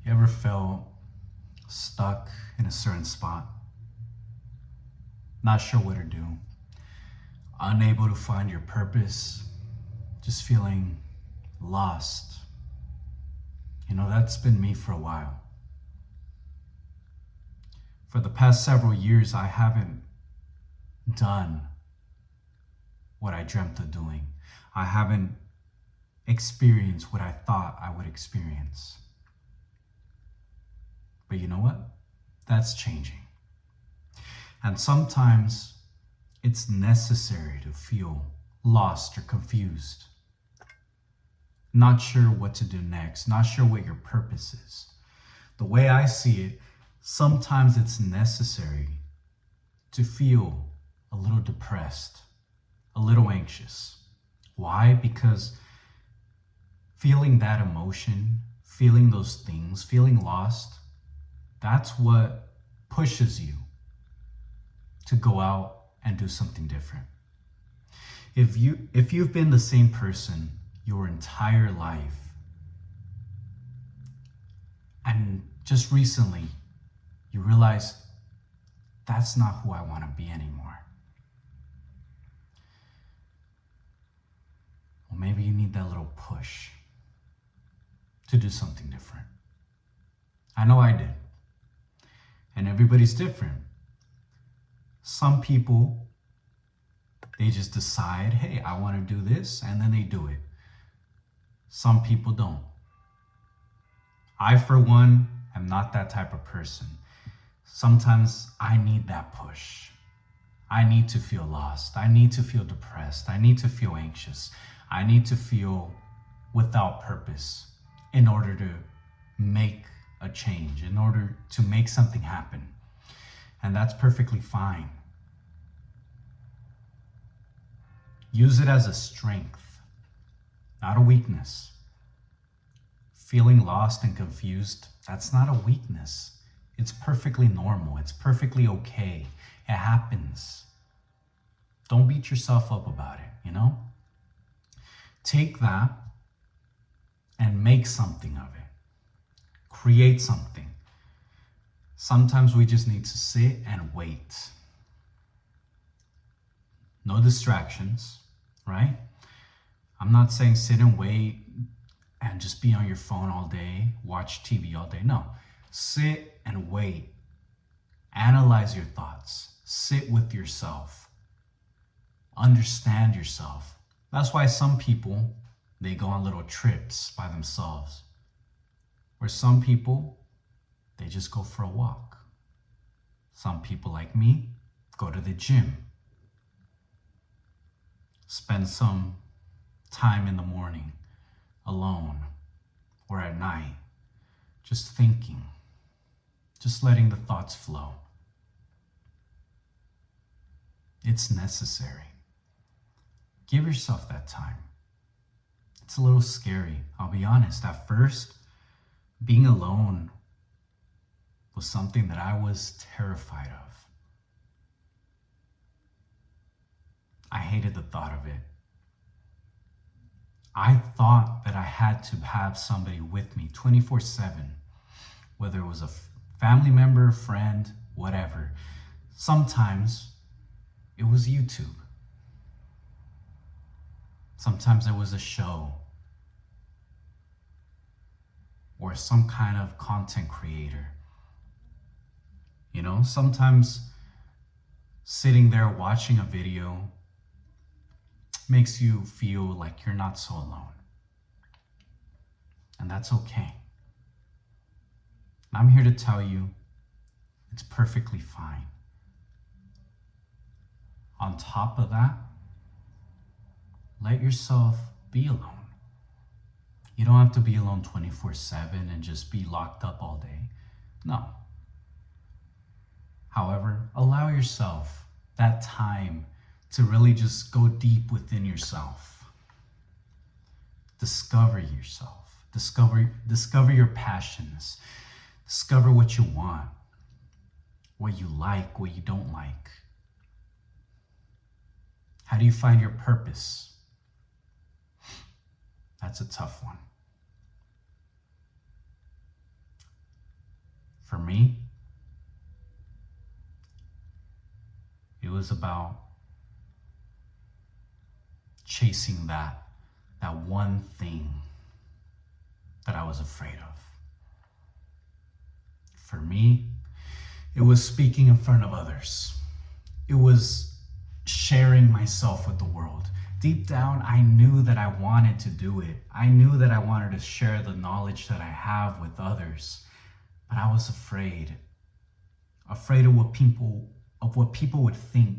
You ever felt stuck in a certain spot? Not sure what to do, unable to find your purpose, just feeling lost. That's been me for a while. For the past several years, I haven't done what I dreamt of doing. I haven't experienced what I thought I would experience. But you know what? That's changing. And sometimes it's necessary to feel lost or confused, not sure what to do next, not sure what your purpose is. The way I see it, sometimes it's necessary to feel a little depressed, a little anxious. Why? Because feeling that emotion, feeling those things, feeling lost, that's what pushes you to go out and do something different. If you've been the same person your entire life, and just recently you realize that's not who I want to be anymore, well, maybe you need that little push to do something different. I know I did. And everybody's different. Some people, they just decide, hey, I want to do this, and then they do it. Some people don't. I, for one, am not that type of person. Sometimes I need that push. I need to feel lost. I need to feel depressed. I need to feel anxious. I need to feel without purpose in order to make a change, in order to make something happen. And that's perfectly fine. Use it as a strength, not a weakness. Feeling lost and confused, that's not a weakness. It's perfectly normal. It's perfectly okay. It happens. Don't beat yourself up about it, Take that and make something of it. Create something. Sometimes we just need to sit and wait. No distractions, right? I'm not saying sit and wait and just be on your phone all day, watch TV all day. No, sit and wait. Analyze your thoughts. Sit with yourself. Understand yourself. That's why some people, they go on little trips by themselves. Where some people, they just go for a walk. Some people like me go to the gym. Spend some time in the morning alone or at night, just thinking, just letting the thoughts flow. It's necessary. Give yourself that time. It's a little scary, I'll be honest. At first, being alone was something that I was terrified of. I hated the thought of it. I thought that I had to have somebody with me 24/7, whether it was a family member, friend, whatever. Sometimes it was YouTube. Sometimes it was a show or some kind of content creator. Sometimes sitting there watching a video makes you feel like you're not so alone. And that's okay. I'm here to tell you it's perfectly fine. On top of that, let yourself be alone. You don't have to be alone 24/7 and just be locked up all day. No. However, allow yourself that time to really just go deep within yourself. Discover yourself. Discover your passions. Discover what you want, what you like, what you don't like. How do you find your purpose? That's a tough one. For me, it was about chasing that one thing that I was afraid of. For me, it was speaking in front of others. It was sharing myself with the world. Deep down, I knew that I wanted to do it. I knew that I wanted to share the knowledge that I have with others. But I was afraid of what people would think,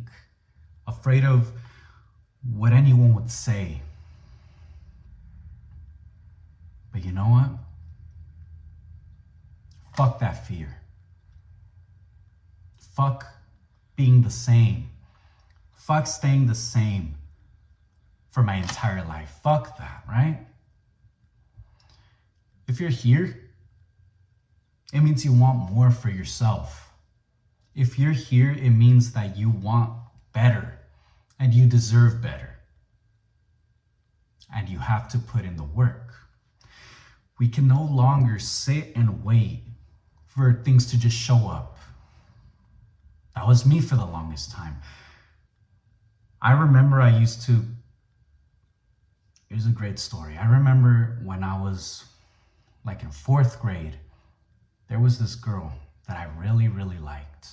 afraid of what anyone would say. But you know what? Fuck that fear. Fuck being the same. Fuck staying the same for my entire life. Fuck that, right? If you're here, it means you want more for yourself. If you're here, it means that you want better and you deserve better. And you have to put in the work. We can no longer sit and wait for things to just show up. That was me for the longest time. I remember here's a great story. I remember when I was like in 4th grade, there was this girl that I really, really liked.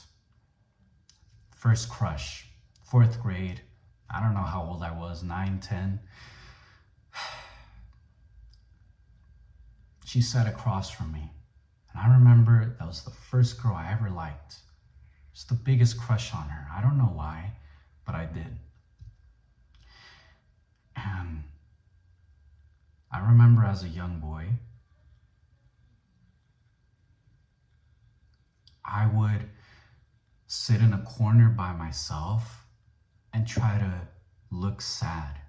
First crush, 4th grade. I don't know how old I was, 9, 10. She sat across from me. And I remember that was the first girl I ever liked. It's the biggest crush on her. I don't know why, but I did. And I remember as a young boy, I would sit in a corner by myself and try to look sad,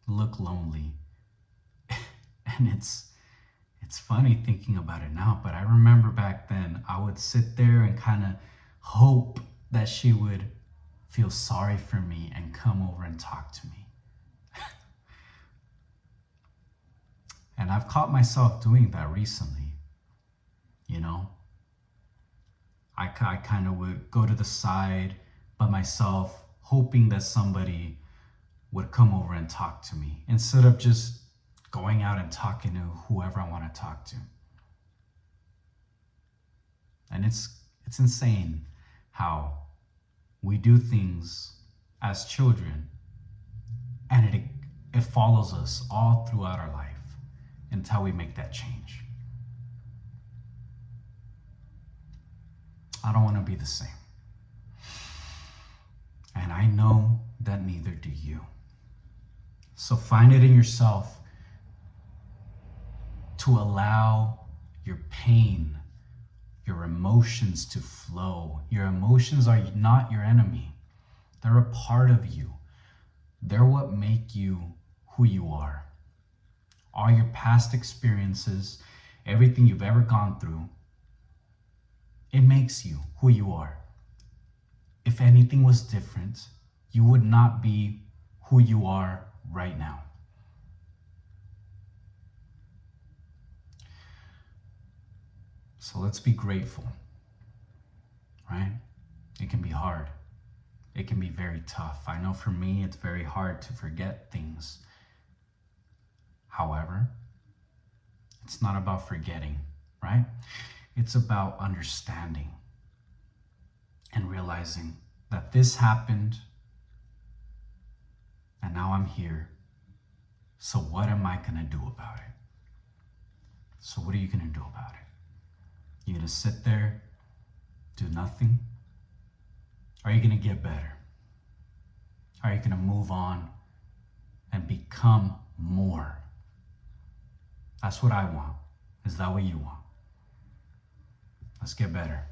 look lonely. And it's funny thinking about it now, but I remember back then I would sit there and kind of hope that she would feel sorry for me and come over and talk to me. And I've caught myself doing that recently, you know? I kind of would go to the side by myself, hoping that somebody would come over and talk to me instead of just going out and talking to whoever I want to talk to. And it's insane how we do things as children and it follows us all throughout our life until we make that change. I don't want to be the same. And I know that neither do you. So find it in yourself to allow your pain, your emotions to flow. Your emotions are not your enemy. They're a part of you. They're what make you who you are. All your past experiences, everything you've ever gone through, it makes you who you are. If anything was different, you would not be who you are right now. So let's be grateful, right? It can be hard. It can be very tough. I know for me, it's very hard to forget things. However, it's not about forgetting, right? It's about understanding and realizing that this happened and now I'm here. So what am I going to do about it? So what are you going to do about it? You going to sit there, do nothing? Are you going to get better? Are you going to move on and become more? That's what I want. Is that what you want? Let's get better.